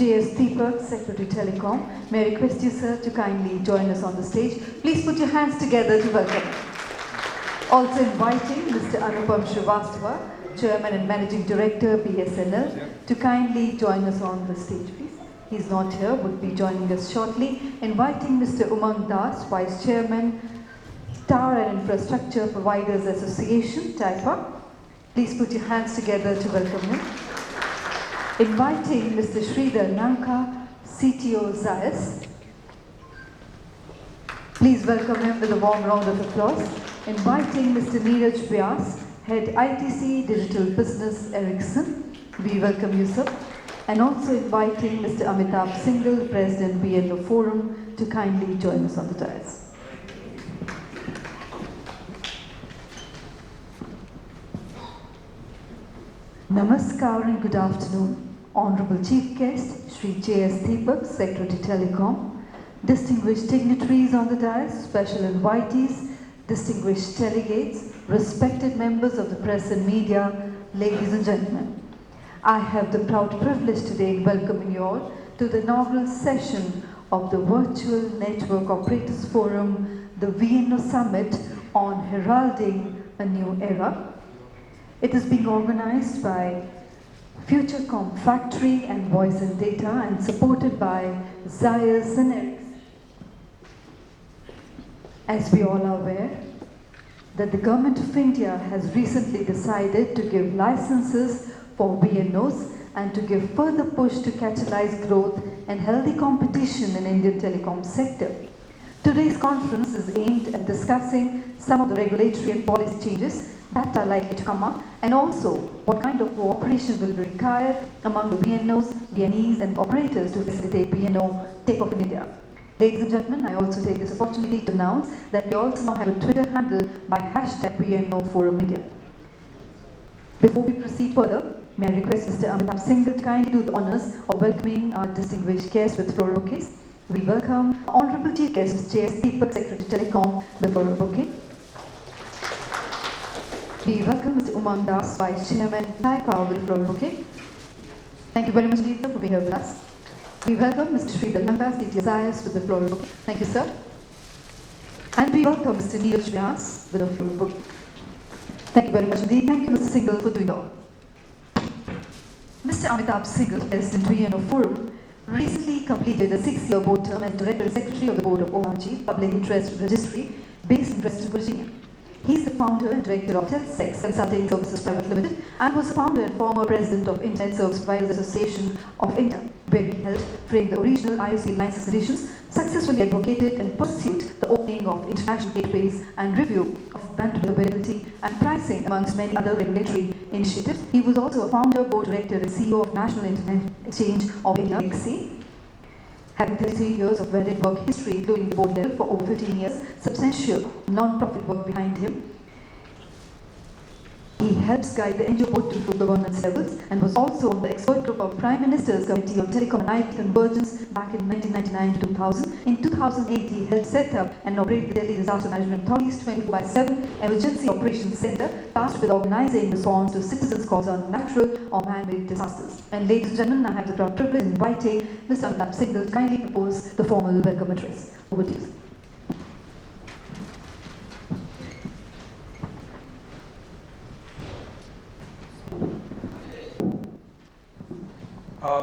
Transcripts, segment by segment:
J.S. Deepak, Secretary Telecom. May I request you, sir, to kindly join us on the stage. Please put your hands together to welcome him. Also inviting Mr. Anupam Srivastava, Chairman and Managing Director, BSNL, to kindly join us on the stage, please. He's not here, would be joining us shortly. Inviting Mr. Umang Das, Vice Chairman, Tower and Infrastructure Providers Association, TIFA. Please put your hands together to welcome him. Inviting Mr. Sridhar Nanka, CTO Zayas. Please welcome him with a warm round of applause. Inviting Mr. Neeraj Vyas, Head ITC Digital Business Ericsson. We welcome you, sir. And also inviting Mr. Amitabh Singhal, President BNO Forum, to kindly join us on the dais. Namaskar and good afternoon. Honorable Chief Guest, Shri J.S. Deepak, Secretary Telecom, distinguished dignitaries on the dais, special invitees, distinguished delegates, respected members of the press and media, ladies and gentlemen. I have the proud privilege today in welcoming you all to the inaugural session of the Virtual Network Operators Forum, the VNO Summit on Heralding a New Era. It is being organized by Futurecom Factory and Voice and Data and supported by Zayas and Ericsson. As we all are aware, that the Government of India has recently decided to give licenses for VNOs and to give further push to catalyze growth and healthy competition in Indian telecom sector. Today's conference is aimed at discussing some of the regulatory and policy changes that are likely to come up, and also what kind of cooperation will be required among the VNOs, VNEs, and operators to facilitate VNO takeoff in India. Ladies and gentlemen, I also take this opportunity to announce that we also now have a Twitter handle by hashtag VNO Forum India. Before we proceed further, may I request Mr. Amitabh Singhal to kindly do the honors of welcoming our distinguished guests with floral bouquets. We welcome Honorable Chief Guest, Mr. J.S. Deepak, Secretary Telecom, with floral bouquet. We welcome Mr. Umang Das, Vice Chairman, TIFA, with floral bouquet. Thank you very much, Deepak, for being here with us. We welcome Mr. Sridhar Nanka, CTO Zayas, with the floral bouquet. Thank you, sir. And we welcome Mr. Neeraj Vyas with a floral bouquet. Thank you very much indeed. Thank you, Mr. Singhal, for doing all. Mr. Amitabh Singhal, President VNO Forum, recently completed a 6-year board term as Director and Secretary of the Board of ORG, Public Interest Registry, based in West Virginia. He is the founder and director of Telsex Consulting Services Private Limited and was the founder and former president of Internet Service Providers Association of India, where he helped frame the original ISP license editions, successfully advocated and pursued the opening of international gateways and review of bandwidth availability and pricing, amongst many other regulatory initiatives. He was also a founder, board director, and CEO of National Internet Exchange of India, NIXI. Having 33 years of varied work history, including the board level for over 15 years, substantial non-profit work behind him. He helps guide the NGO board to full governance levels and was also on the expert group of Prime Minister's Committee on Telecom and IT Convergence back in 1999 to 2000. In 2008, he helped set up and operate the Delhi Disaster Management Authority's 24/7 Emergency Operations Center, tasked with organizing response to citizens' calls on natural or man-made disasters. And ladies and gentlemen, I have the proud privilege of inviting Mr. Amitabh Singhal to kindly propose the formal welcome address. Over to you.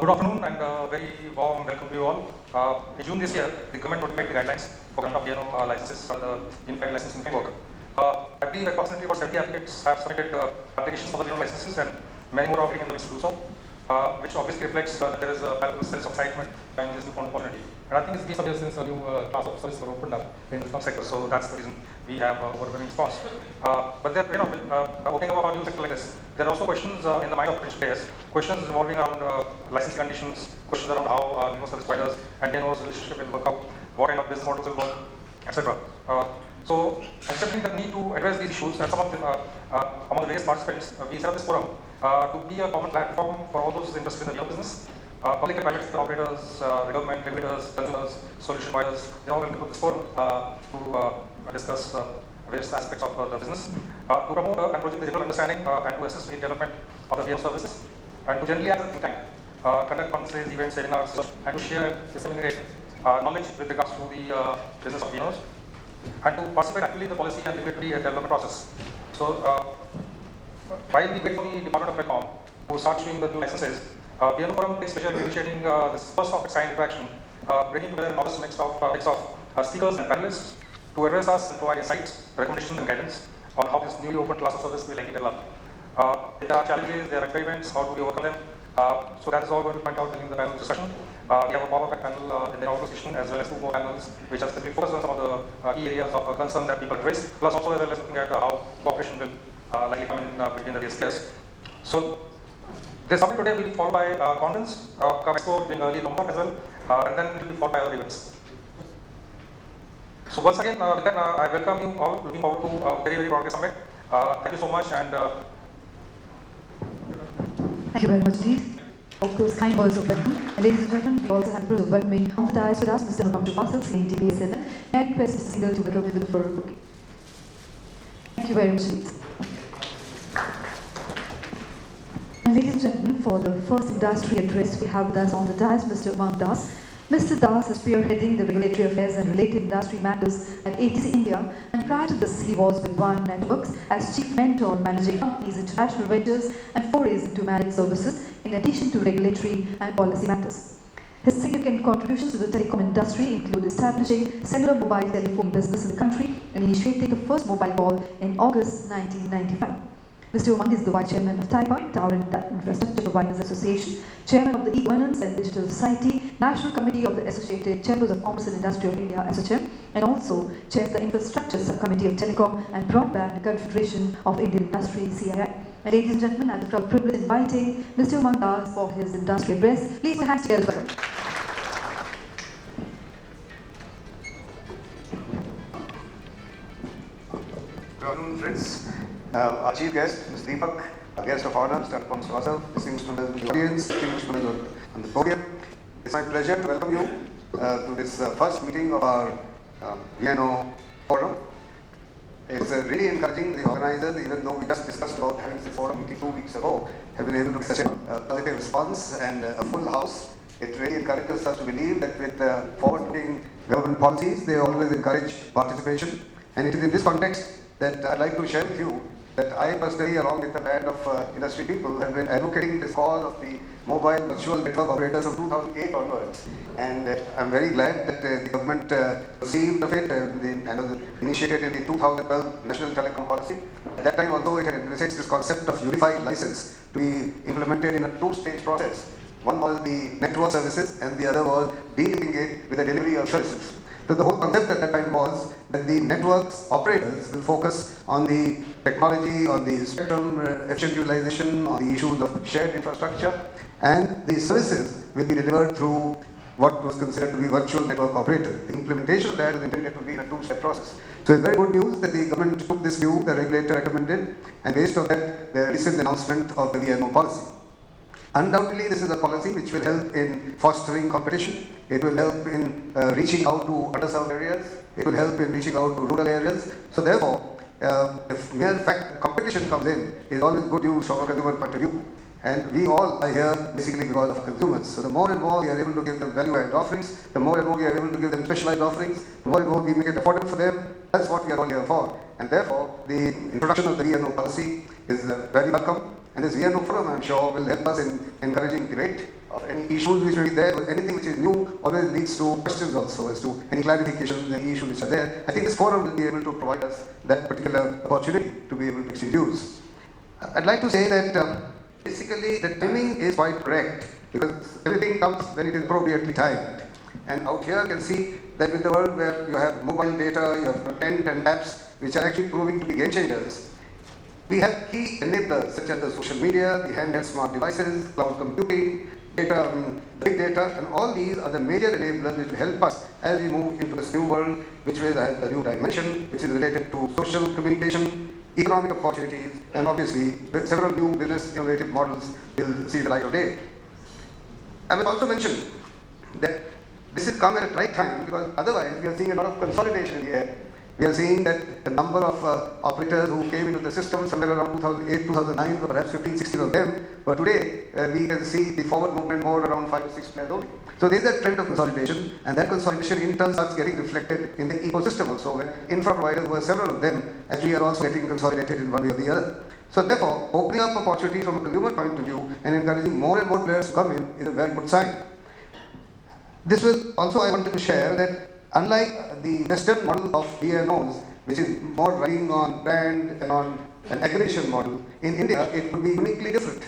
Good afternoon and very warm welcome to you all. In June this year, the government notified the guidelines for grant of VNO licenses for the Unified Licensing Framework. I believe approximately about 70 applicants have submitted applications for the VNO licenses, and many more are applicants to do so, which obviously reflects that there is a palpable sense of excitement behind this new opportunity. And I think it's been some years since a new class of services were opened up in the telecom sector, so that's the reason we have overwhelming response. But then, opening up a new sector like this, there are also questions in the mind of potential players, questions involving around licensing conditions, questions around how service providers and VNO's relationship will work out, what kind of business models will work, etc. So, accepting the need to address these issues, and some of them, among the various participants, we set up this forum to be a common platform for all those interested in the VNO business. Public and private sector operators, the government, regulators, consumers, solution providers, they all welcome to this forum to discuss various aspects of the business, to promote and project the general understanding and to assist in development of the VNO services, and to generally act as a think tank conduct conferences, events, seminars, and to share and disseminate knowledge with regards to the business of VNOs, and to participate actively in the policy and regulatory development process. So, while we wait for the Department of Telecom to start issuing the new licenses, VNO Forum takes pleasure in initiating this first of its kind interaction, bringing together a novice mix of speakers and panelists to address us and provide insights, recommendations, and guidance on how this newly opened class of service will likely develop. There are challenges, there are impediments, how do we overcome them? So that is all going to point out during the panel discussion. We have a power-pack panel in the inaugural session, as well as 2 more panels which are specifically focused on some of the key areas of concern that people raise, plus also as well as looking at how cooperation will likely come in between the various players. So this summit today will be followed by conference, Expo during early November as well, and then it will be followed by other events. So once again, with that, I welcome you all. Looking forward to a very, very productive summit. Thank you so much. And Thank you very much indeed. Of those kind words of welcome. And ladies and gentlemen, we also have the privilege of welcoming on the dais with us, Mr. Nukam Marcel, CNT BSNL, and request Mr. Singhal to welcome him with the floral bouquet. Thank you very much indeed. And ladies and gentlemen, for the first industry address, we have with us on the dais Mr. Umang Das. Mr. Das is spearheading the regulatory affairs and related industry matters at ATC India, and prior to this, he was with One Networks as chief mentor on managing companies' international ventures and forays into managed services, in addition to regulatory and policy matters. His significant contributions to the telecom industry include establishing cellular mobile telephone business in the country and initiating the first mobile call in August 1995. Mr. Umang is the Vice Chairman of TIPA, Tower and Infrastructure Providers Association, Chairman of the E-Governance and Digital Society, National Committee of the Associated Chambers of Commerce and Industry of India, SHM, and also chairs the Infrastructure Subcommittee of Telecom and Broadband Confederation of Indian Industry, CII. And ladies and gentlemen, I have the proud privilege of inviting Mr. Umang Das for his industry address. Please put hands together for him. Good afternoon, friends. Our chief guest, Mr. Deepak, our guest of honor, Mr. Alphonse Vassal, distinguished members of the audience, distinguished members on the podium. It's my pleasure to welcome you to this first meeting of our VNO forum. It's really encouraging the organizers, even though we just discussed about having this forum meeting 2 weeks ago, have been able to get such a positive response and a full house. It really encourages us to believe that with forward-looking government policies, they always encourage participation. And it is in this context that I'd like to share with you that I personally, along with a band of industry people, have been advocating this call of the mobile virtual network operators from 2008 onwards. And I'm very glad that the government received of it and initiated in the 2012 National Telecom Policy. At that time, although it had envisaged this concept of unified license to be implemented in a 2-stage process. One was the network services and the other was dealing it with the delivery of services. So the whole concept at that time was that the networks operators will focus on the technology, on the spectrum efficient utilization, on the issues of shared infrastructure, and the services will be delivered through what was considered to be virtual network operator. The implementation of that is intended to be in a 2-step process. So it's very good news that the government took this view, the regulator recommended, and based on that, the recent announcement of the VNO policy. Undoubtedly, this is a policy which will help in fostering competition. It will help in reaching out to underserved areas. It will help in reaching out to rural areas. So therefore, if mere fact competition comes in, is always good news from a consumer point of view. And we all are here basically because of consumers. So the more and more we are able to give them value-added offerings, the more and more we are able to give them specialized offerings, the more and more we make it affordable for them. That's what we are all here for. And therefore, the introduction of the VNO policy is very welcome. And this VNO forum, I'm sure, will help us in encouraging debate of any issues which may be there, but anything which is new always leads to questions also as to any clarifications, any issues which are there. I think this forum will be able to provide us that particular opportunity to be able to exchange views. I'd like to say that basically the timing is quite correct because everything comes when it is appropriately timed. And out here you can see that with the world where you have mobile data, you have content and apps which are actually proving to be game changers. We have key enablers such as the social media, the handheld smart devices, cloud computing, data, big data, and all these are the major enablers which will help us as we move into this new world, which will have a new dimension, which is related to social communication, economic opportunities, and obviously several new business innovative models will see the light of day. I will also mention that this has come at the right time because otherwise we are seeing a lot of consolidation in the air. We are seeing that the number of operators who came into the system somewhere around 2008, 2009, perhaps 15, 16 of them. But today, we can see the forward movement more around 5 or 6 players only. So there is a trend of consolidation, and that consolidation in turn starts getting reflected in the ecosystem also, where infra providers were several of them, actually are also getting consolidated in one way or the other. So therefore, opening up opportunity from a consumer point of view and encouraging more and more players to come in is a very good sign. This was also I wanted to share that unlike the Western model of VNOs, which is more running on brand and on an aggregation model, in India it would be uniquely different.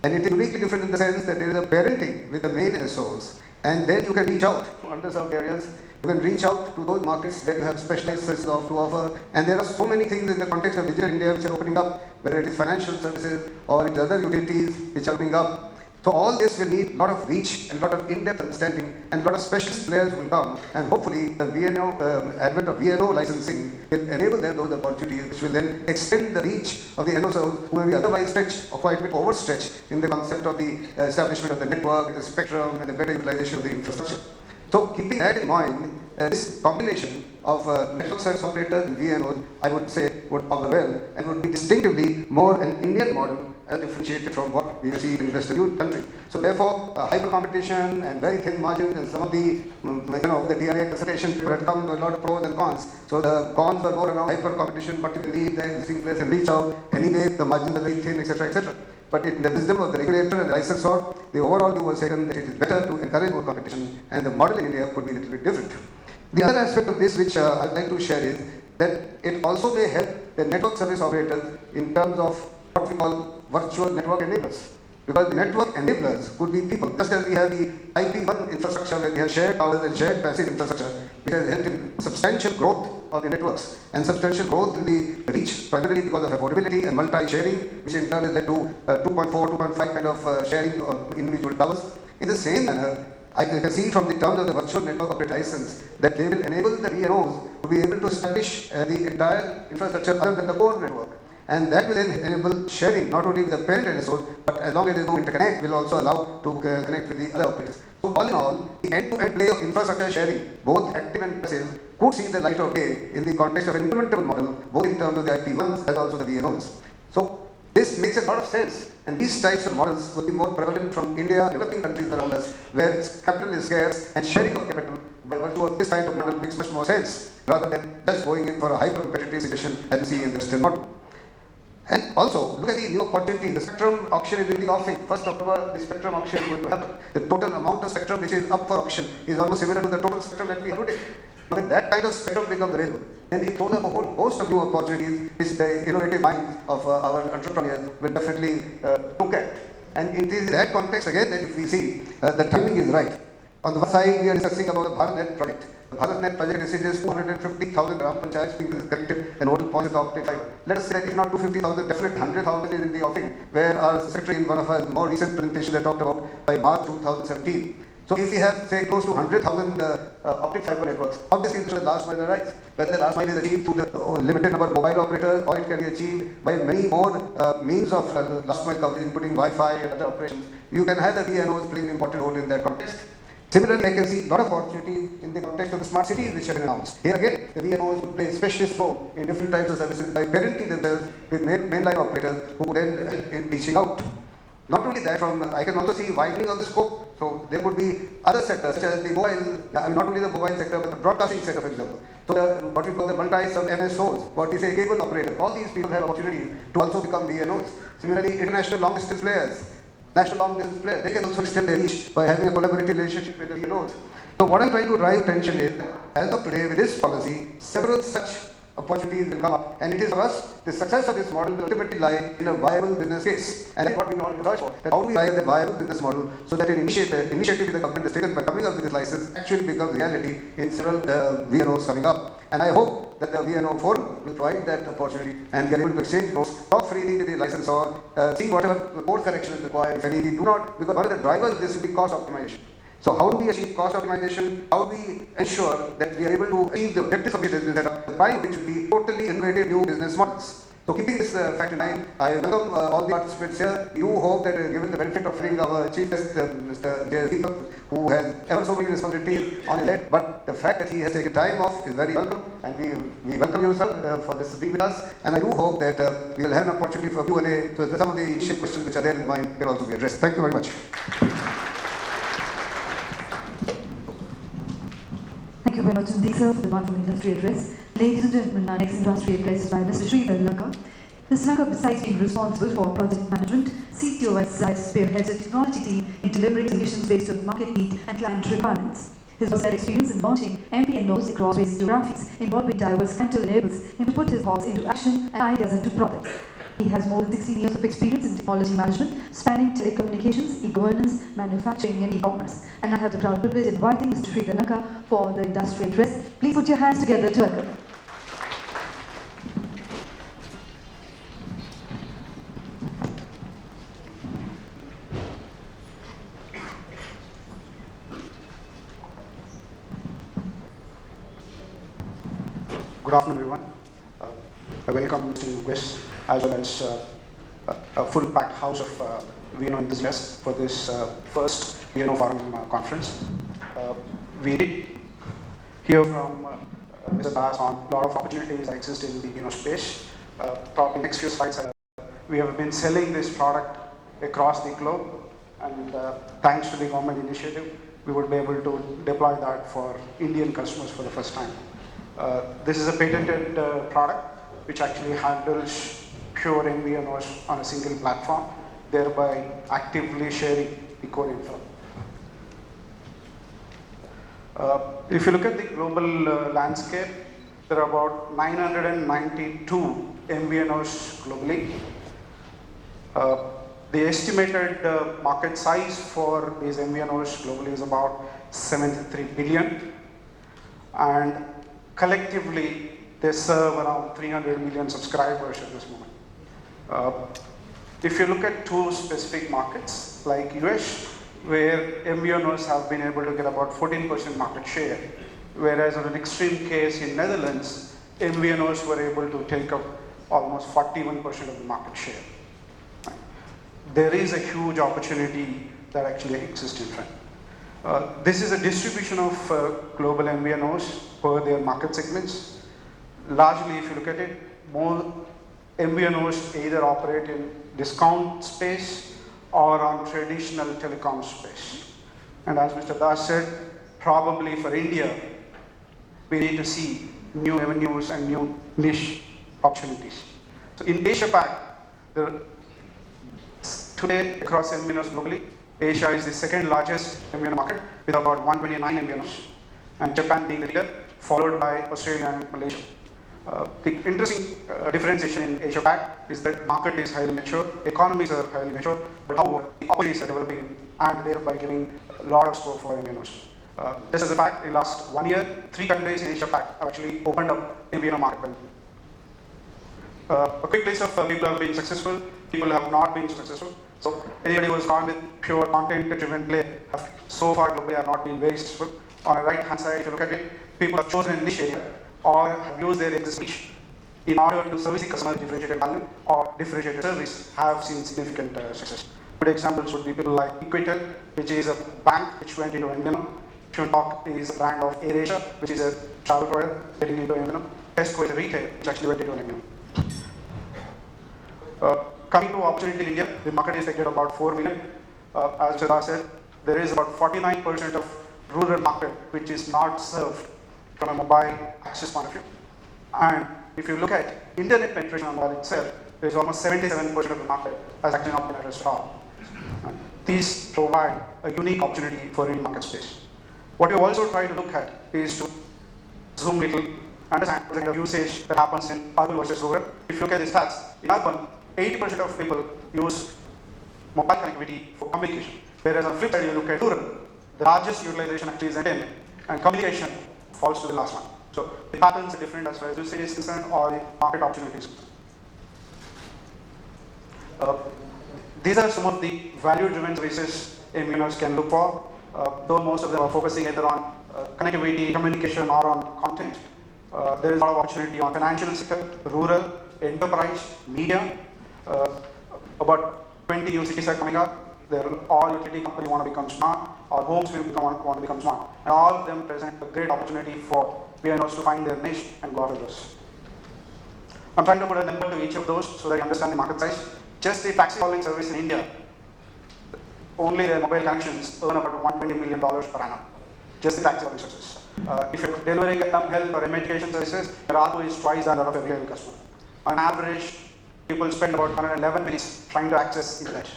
And it is uniquely different in the sense that there is a parenting with the main SOs, and then you can reach out to underserved areas. You can reach out to those markets where you have specialized services to offer, and there are so many things in the context of digital India which are opening up, whether it is financial services or it is other utilities which are opening up. So all this will need a lot of reach and a lot of in-depth understanding, and a lot of specialist players will come, and hopefully the advent of VNO licensing will enable them those opportunities, which will then extend the reach of the NOs who may be otherwise stretched or quite a bit overstretched in the concept of the establishment of the network, the spectrum, and the better utilization of the infrastructure. So keeping that in mind, this combination of network service operators and VNOs, I would say, would augur well and would be distinctively more an Indian model and differentiated from what we see in the Western country. So therefore, hyper competition and very thin margins, and some of the, the DRA consultations had come to a lot of pros and cons. So the cons were more around hyper competition, particularly the existing players can reach out. Anyway, the margins are very thin, etc., etc. But in the wisdom of the regulator and the licensor, the overall view was taken that it is better to encourage more competition, and the model in India could be a little bit different. The other aspect of this which I'd like to share is that it also may help the network service operators in terms of what we call virtual network enablers. Because the network enablers could be people, just as we have the IP1 infrastructure where we have shared towers and shared passive infrastructure, which has helped in substantial growth of the networks, and substantial growth in the reach, primarily because of affordability and multi-sharing, which in turn has led to 2.4, 2.5 kind of sharing of individual towers. In the same manner, I can see from the terms of the virtual network operator license that they will enable the VNOs to be able to establish the entire infrastructure other than the core network. And that will then enable sharing not only with the parent NSOs, but as long as there is no interconnect, will also allow to connect with the other operators. So all in all, the end-to-end play of infrastructure sharing, both active and passive, could see the light of day in the context of an implementable model, both in terms of the IP1s as also the VNOs. So this makes a lot of sense, and these types of models will be more prevalent from India, developing countries around us, where capital is scarce and sharing of capital by virtue of this kind of model makes much more sense, rather than just going in for a hyper-competitive situation as we see in the Western model. And also, look at the new opportunity. The spectrum auction is in the offing. 1st October, the spectrum auction is going to happen. The total amount of spectrum which is up for auction is almost similar to the total spectrum that we have today. When that kind of spectrum becomes available, then it throws up a whole host of new opportunities which the innovative minds of our entrepreneurs will definitely look at. And it is in that context again that if we see the timing is right. On the one side, we are discussing about the BharatNet project. The BharatNet project is 250,000 Gram Panchayats being connected and nodal points of the optic fiber. Let us say that if not 250,000, definitely 100,000 is in the offing, where our secretary in one of our more recent presentations that talked about by March 2017. So if we have, say, close to 100,000 optic fiber networks, obviously the last mile arrives. Whether the last mile is achieved through the limited number of mobile operators, or it can be achieved by many more means of last mile coverage, including Wi-Fi and other operations, you can have the VNOs playing an important role in that context. Similarly, I can see a lot of opportunities in the context of the smart cities which have been announced. Here again, the VNOs would play a specialist role in different types of services by parenting themselves with mainline operators who then in reaching out. Not only that, I can also see widening of the scope. So there could be other sectors such as the mobile, not only the mobile sector but the broadcasting sector, for example. So what we call the multi-sub MSOs, what we say cable operators, all these people have opportunities to also become VNOs. Similarly, international long distance players, national long distance players, they can also extend their reach by having a collaborative relationship with the VNOs. So what I'm trying to drive attention is, as of today with this policy, several such opportunities will come up, and it is for us, the success of this model will ultimately lie in a viable business case. And that's what we want to search for. That how do we drive the viable business model so that an initiative the government has taken by coming up with this license actually becomes reality in several VNOs coming up. And I hope that the VNO forum will provide that opportunity and get able to exchange notes, talk freely with the licensor, see whatever course correction is required, if any. We do not, because one of the drivers of this will be cost optimization. So how do we achieve cost optimization? How do we ensure that we are able to achieve the objectives of the business setup, by which will be totally innovative new business models? So keeping this fact in mind, I welcome all the participants here. You hope that given the benefit of being our chief guest, Mr. Deepak, who has ever so many responsibilities on his head, but the fact that he has taken time off is very welcome, and we welcome you, sir, for this being with us. And I do hope that we will have an opportunity for Q&A, so some of the shape questions which are there in mind will also be addressed. Thank you very much. Thank you very much indeed, sir, for the wonderful industry address. Ladies and gentlemen, our next industry address is by Mr. Sridhar Lanka. Mr. Lanka, besides being responsible for project management, CTO at Zeiss spearheads a technology team in delivering solutions based on market need and client requirements. His vast experience in launching MVNOs across various geographies involving diverse clientele enables him to put his thoughts into action and ideas into products. He has more than 16 years of experience in technology management, spanning telecommunications, e-governance, manufacturing, and e-commerce. And I have the proud privilege of inviting Mr. Sridhar Lanka for the industry address. Please put your hands together to welcome. Good afternoon, everyone. I welcome Mr. Guest as well as a full packed house of VNO enthusiasts for this first VNO Forum conference. We did hear from Mr. Das on a lot of opportunities that exist in the VNO space. Probably next few slides, we have been selling this product across the globe, and thanks to the government initiative, we would be able to deploy that for Indian customers for the first time. This is a patented product which actually handles pure MVNOs on a single platform, thereby actively sharing the core info. If you look at the global landscape, there are about 992 MVNOs globally. The estimated market size for these MVNOs globally is about 73 billion, and collectively they serve around 300 million subscribers at this moment. If you look at two specific markets like US, where MVNOs have been able to get about 14% market share, whereas on an extreme case in Netherlands, MVNOs were able to take up almost 41% of the market share. There is a huge opportunity that actually exists in front. This is a distribution of global MVNOs per their market segments. Largely, if you look at it, more MVNOs either operate in discount space or on traditional telecom space. And as Mr. Das said, probably for India, we need to see new avenues and new niche opportunities. So in Asia Pac, today across MVNOs globally, Asia is the second largest MVNO market with about 129 MVNOs, and Japan being the leader, followed by Australia and Malaysia. The interesting differentiation in Asia Pac is that market is highly mature, economies are highly mature, but however, the opportunities are developing and thereby giving a lot of scope for MVNOs. Just as a fact, in the last 1 year, 3 countries in Asia Pac have actually opened up MVNO market. A quick list of people who have been successful, people who have not been successful. So anybody who has gone with pure content-driven play have so far globally have not been very successful. On the right-hand side, if you look at it, people have chosen a niche area or have used their existing niche in order to service the customer differentiated value or differentiated service, have seen significant success. Good examples would be people like Equitel, which is a bank which went into MVNO. Shuntalk is a brand of AirAsia, which is a travel provider getting into MVNO. Tesco is a retail which actually went into MVNO. Coming to opportunity in India, the market is estimated about 4 million. As Mr. said, there is about 49% of rural market which is not served from a mobile access point of view. And if you look at internet penetration on mobile itself, there is almost 77% of the market has actually not been addressed at all. These provide a unique opportunity for any market space. What you also try to look at is to zoom little, understand the kind of usage that happens in urban versus rural. If you look at the stats, in urban, 80% of people use mobile connectivity for communication, whereas on the flip side, you look at rural, the largest utilization actually is entertainment, and communication falls to the last one. So the patterns are different as far as usage is concerned or the market opportunities. These are some of the value-driven services MVNOs can look for, though most of them are focusing either on connectivity, communication, or on content. There is a lot of opportunity on financial sector, rural, enterprise, media. About 20 new cities are coming up. All utility companies want to become smart. Our homes want to become smart. And all of them present a great opportunity for VNOs to find their niche and go after those. I'm trying to put a number to each of those so that you understand the market size. Just the taxi hauling service in India, only their mobile connections earn about $120 million per annum. Just the taxi hauling service. If you're delivering health or education services, your ARPU is twice that of every other customer. On average, people spend about 111 minutes trying to access internet.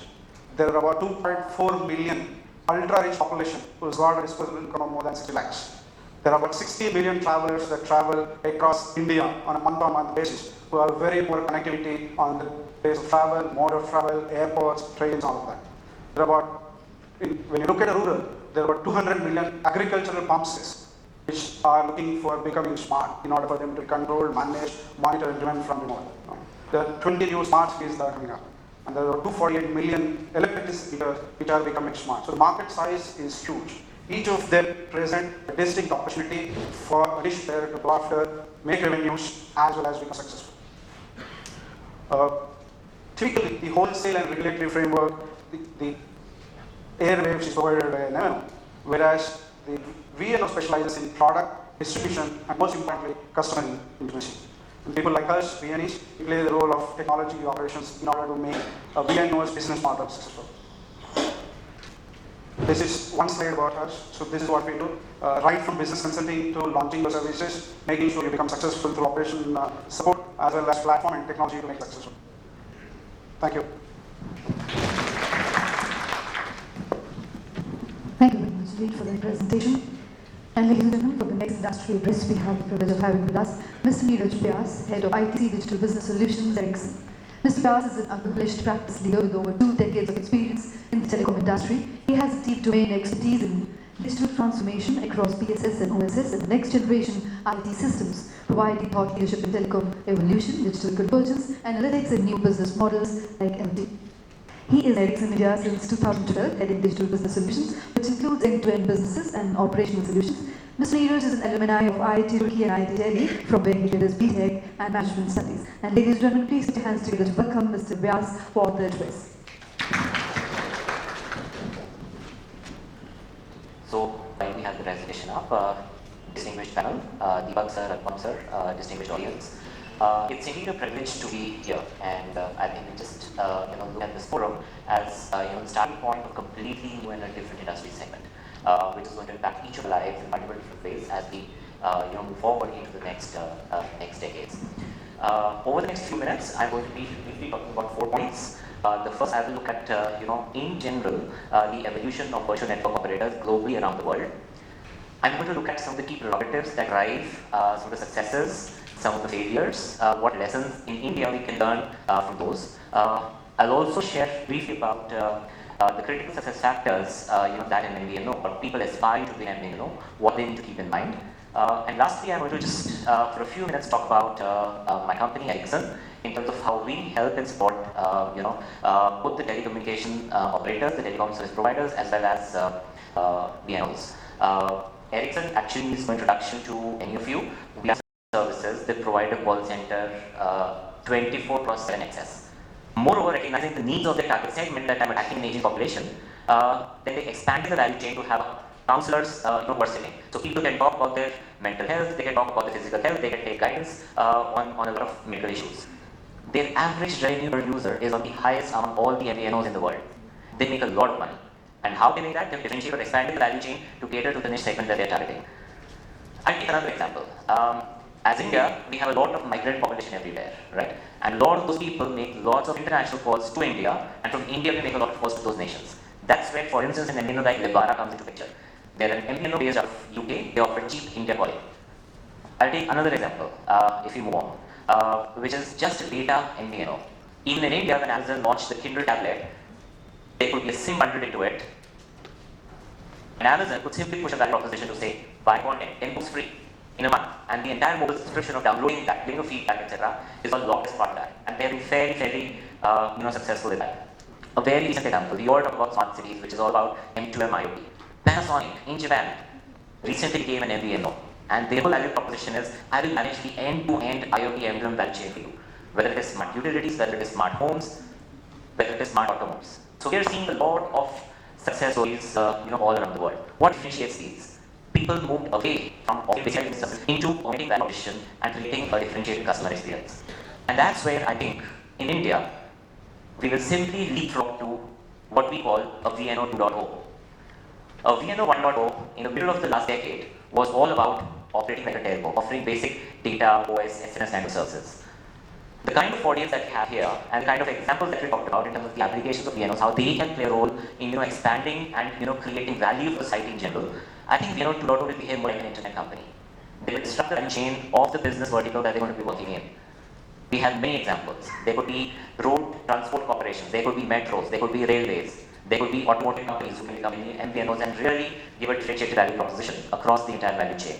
There are about 2.4 million ultra-rich population who's got a disposable income of more than 60 lakhs. There are about 60 million travelers that travel across India on a month-on-month basis who have very poor connectivity on the base of travel, mode of travel, airports, trains, all of that. There are about, when you look at a rural, there are about 200 million agricultural pharmacists which are looking for becoming smart in order for them to control, manage, monitor, and implement from remote. There are 20 new smart cities that are coming up. And there are 248 million electric meters which are becoming smart. So the market size is huge. Each of them present a distinct opportunity for a niche player to go after, make revenues, as well as become successful. Typically, the wholesale and regulatory framework, the airwaves is provided by an MNO, whereas the VNO specializes in product, distribution, and most importantly, customer intimacy. And people like us, VNEs, play the role of technology operations in order to make a VNO's business model successful. This is one slide about us. So this is what we do, right from business consulting to launching the services, making sure you become successful through operation support, as well as platform and technology to make successful. Thank you. Thank you very much, Lead, for the presentation. And ladies and gentlemen, for the next industry address, we have the privilege of having with us Mr. Neeraj Vyas, Head of ITC Digital Business Solutions, Ericsson. Mr. Vyas is an accomplished practice leader with over 2 decades of experience in the telecom industry. He has deep domain expertise in digital transformation across BSS and OSS and next generation IT systems, providing thought leadership in telecom evolution, digital convergence, analytics, and new business models like MD. He is Ericsson India since 2012, heading Digital Business Solutions, which includes end-to-end businesses and operational solutions. Mr. Neeraj is an alumni of IIT Roorkee and IIT Delhi, from where he did his BTech and Management Studies. And ladies and gentlemen, please put your hands together to welcome Mr. Vyas for the address. So, while we have the presentation up, distinguished panel, Deepak sir, Alpam sir, distinguished audience. It's indeed a privilege to be here, and I think we just look at this forum as the starting point of completely new and a different industry segment, which is going to impact each of our lives in multiple different ways as we move forward into the next decades. Over the next few minutes, I'm going to be briefly talking about 4 points. The first, I will look at in general the evolution of virtual network operators globally around the world. I'm going to look at some of the key prerogatives that drive some of the successes, some of the failures, what lessons in India we can learn from those. I'll also share briefly about the critical success factors that an MVNO or people aspire to be an MVNO, what they need to keep in mind. And lastly, I'm going to just for a few minutes talk about my company Ericsson in terms of how we help and support both the telecommunication operators, the telecom service providers, as well as VNOs. Ericsson actually is no introduction to any of you. We have services that provide a call center 24/7 access. Moreover, recognizing the needs of the target segment that I'm attacking an aging population, then they expand the value chain to have counselors who are sitting. So people can talk about their mental health, they can talk about their physical health, they can take guidance on a lot of medical issues. Their average revenue per user is on the highest among all the MVNOs in the world. They make a lot of money. And how they make that? They differentiate or expand the value chain to cater to the niche segment that they're targeting. I'll take another example. As India, we have a lot of migrant population everywhere, right? And a lot of those people make lots of international calls to India, and from India we make a lot of calls to those nations. That's where, for instance, an MVNO like Lebara comes into picture. They're an MVNO based out of UK, they offer cheap India calling. I'll take another example, if we move on, which is just a data MVNO. Even in India, when Amazon launched the Kindle tablet, there could be a SIM bundled into it, and Amazon could simply push a value proposition to say, buy content, 10 books free in a month, and the entire mobile subscription of downloading that, getting a feedback, etc., is all locked as part of that, and they've been fairly successful with that. A very recent example, we all talk about smart cities, which is all about M2M IoT. Panasonic in Japan recently became an MVNO, and their whole value proposition is, I will manage the end-to-end IoT M2M value chain for you. whether it is smart utilities, whether it is smart homes, whether it is smart automobiles. So we are seeing a lot of success stories, all around the world. What differentiates these? People moved away from offering basic systems into automating that proposition and creating a differentiated customer experience. And that's where I think in India, we will simply leapfrog to what we call a VNO 2.0. A VNO 1.0 in the middle of the last decade was all about operating like a telco, offering basic data, OS, SMS kind of services. The kind of audience that we have here and the kind of examples that we talked about in terms of the applications of VNOs, how they can play a role in expanding and creating value for society in general, I think VNO 2.0 will behave more like an internet company. They will disrupt the value chain of the business vertical that they're going to be working in. We have many examples. There could be road transport corporations, there could be metros, there could be railways, there could be automotive companies who can become MVNOs and really give a differentiated value proposition across the entire value chain.